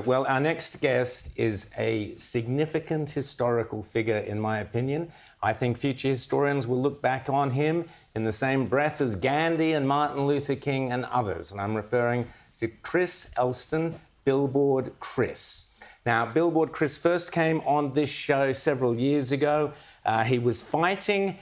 Well, our next guest is a significant historical figure, in my opinion. I think future historians will look back on him in the same breath as Gandhi and Martin Luther King and others. And I'm referring to Chris Elston, Billboard Chris. Now, Billboard Chris first came on this show several years ago. He was fighting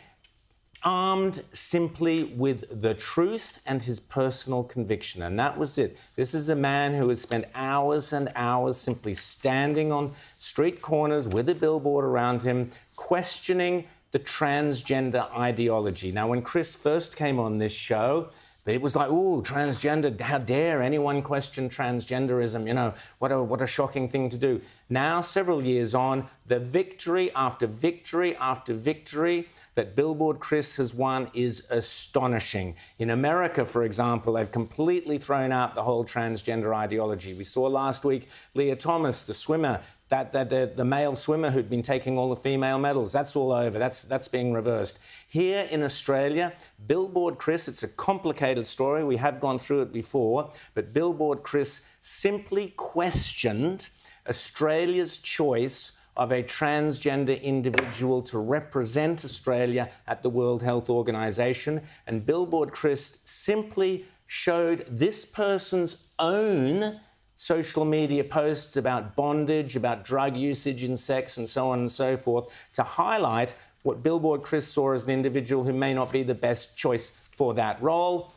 armed simply with the truth and his personal conviction, and that was it. This is a man who has spent hours and hours simply standing on street corners with a billboard around him, questioning the transgender ideology. Now, when Chris first came on this show, it was like, ooh, transgender, how dare anyone question transgenderism? You know, what a shocking thing to do. Now, several years on, the victory after victory after victory that Billboard Chris has won is astonishing. In America, for example, they've completely thrown out the whole transgender ideology. We saw last week Leah Thomas, the swimmer, the male swimmer who'd been taking all the female medals. That's all over. That's being reversed. Here in Australia, Billboard Chris, it's a complicated story. We have gone through it before, but Billboard Chris simply questioned Australia's choice of a transgender individual to represent Australia at the World Health Organization. And Billboard Chris simply showed this person's own social media posts about bondage, about drug usage in sex, and so on and so forth, to highlight what Billboard Chris saw as an individual who may not be the best choice for that role.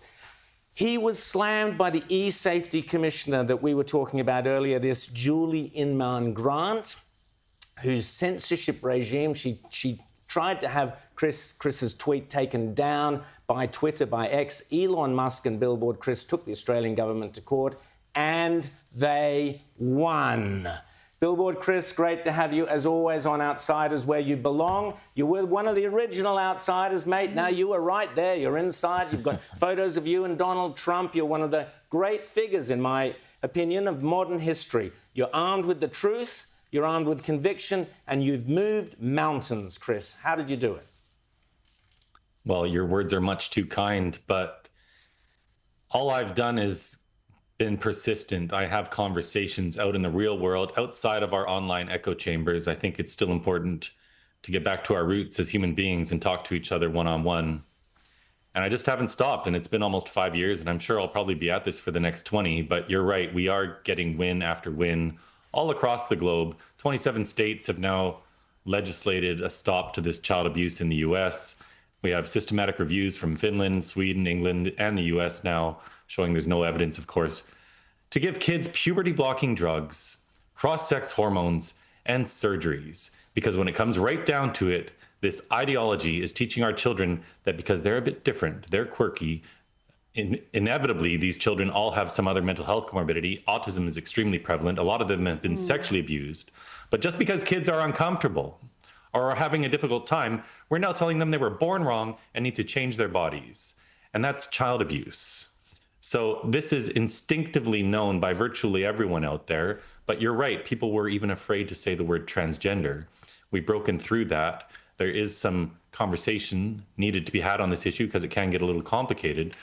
He was slammed by the e-safety commissioner that we were talking about earlier, this Julie Inman-Grant, whose censorship regime, she tried to have Chris's tweet taken down by Twitter, by X. Elon Musk and Billboard Chris took the Australian government to court, and they won. Billboard Chris, great to have you, as always, on Outsiders, where you belong. You were one of the original Outsiders, mate. Now, you were right there. You're inside. You've got photos of you and Donald Trump. You're one of the great figures, in my opinion, of modern history. You're armed with the truth. You're armed with conviction, and you've moved mountains, Chris. How did you do it? Well, your words are much too kind, but all I've done is been persistent. I have conversations out in the real world, outside of our online echo chambers. I think it's still important to get back to our roots as human beings and talk to each other one-on-one. And I just haven't stopped, and it's been almost 5 years, and I'm sure I'll probably be at this for the next 20, but you're right, we are getting win after win all across the globe. 27 states have now legislated a stop to this child abuse in the US. We have systematic reviews from Finland, Sweden, England, and the US now showing there's no evidence, of course, to give kids puberty-blocking drugs, cross-sex hormones, and surgeries. Because when it comes right down to it, this ideology is teaching our children that because they're a bit different, they're quirky, inevitably, these children all have some other mental health comorbidity. Autism is extremely prevalent. A lot of them have been sexually abused. But just because kids are uncomfortable or are having a difficult time, we're now telling them they were born wrong and need to change their bodies. And that's child abuse. So this is instinctively known by virtually everyone out there. But you're right, people were even afraid to say the word transgender. We've broken through that. There is some conversation needed to be had on this issue because it can get a little complicated.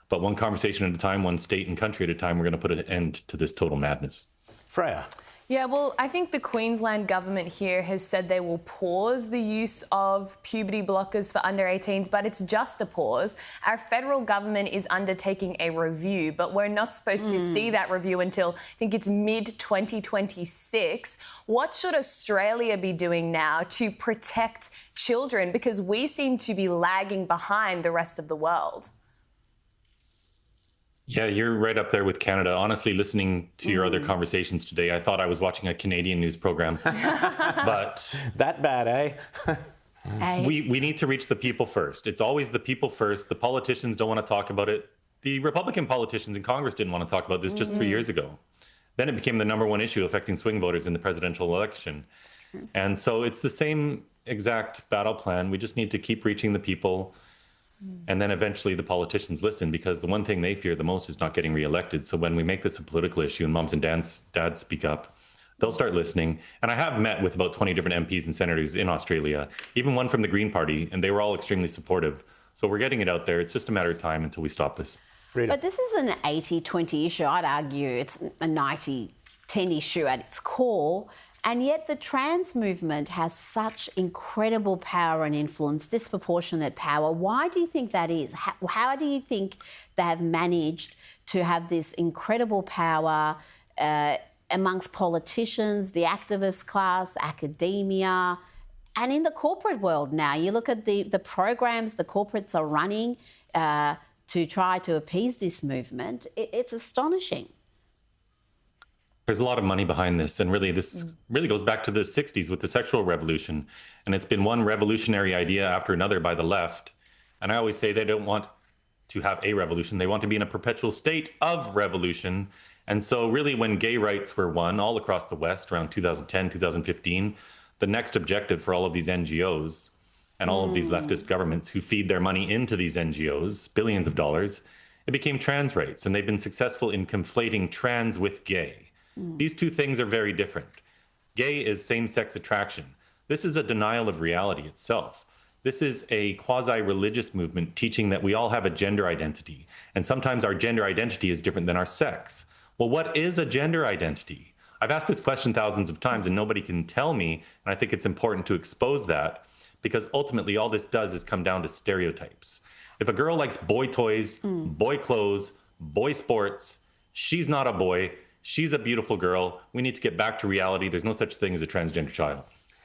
But one conversation at a time, one state and country at a time, we're going to put an end to this total madness. Freya. Yeah, well, I think the Queensland government here has said they will pause the use of puberty blockers for under 18s, but it's just a pause. Our federal government is undertaking a review, but we're not supposed to see that review until, I think it's mid-2026. What should Australia be doing now to protect children? Because we seem to be lagging behind the rest of the world. Yeah, you're right up there with Canada. Honestly, listening to your other conversations today, I thought I was watching a Canadian news program. But that bad, eh? we need to reach the people first. It's always the people first. The politicians don't want to talk about it. The Republican politicians in Congress didn't want to talk about this just 3 years ago. Then it became the #1 issue affecting swing voters in the presidential election. And so it's the same exact battle plan. We just need to keep reaching the people. And then eventually the politicians listen, because the one thing they fear the most is not getting reelected. So when we make this a political issue and moms and dads speak up, they'll start listening. And I have met with about 20 different MPs and senators in Australia, even one from the Green Party, and they were all extremely supportive. So we're getting it out there. It's just a matter of time until we stop this. But this is an 80-20 issue. I'd argue it's a 90 teen issue at its core. And yet the trans movement has such incredible power and influence, disproportionate power. Why do you think that is? How do you think they have managed to have this incredible power amongst politicians, the activist class, academia, and in the corporate world now? You look at the programs the corporates are running to try to appease this movement. It's astonishing. There's a lot of money behind this, and really this really goes back to the 60s with the sexual revolution, and it's been one revolutionary idea after another by the left. And I always say they don't want to have a revolution, they want to be in a perpetual state of revolution. And so really when gay rights were won all across the West around 2010, 2015, the next objective for all of these NGOs and all of these leftist governments who feed their money into these NGOs, billions of dollars, it became trans rights, and they've been successful in conflating trans with gay. These two things are very different. Gay is same-sex attraction. This is a denial of reality itself. This is a quasi-religious movement teaching that we all have a gender identity, and sometimes our gender identity is different than our sex. Well, what is a gender identity? I've asked this question thousands of times and nobody can tell me, and I think it's important to expose that, because ultimately all this does is come down to stereotypes. If a girl likes boy toys, boy clothes, boy sports, she's not a boy. She's a beautiful girl. We need to get back to reality. There's no such thing as a transgender child.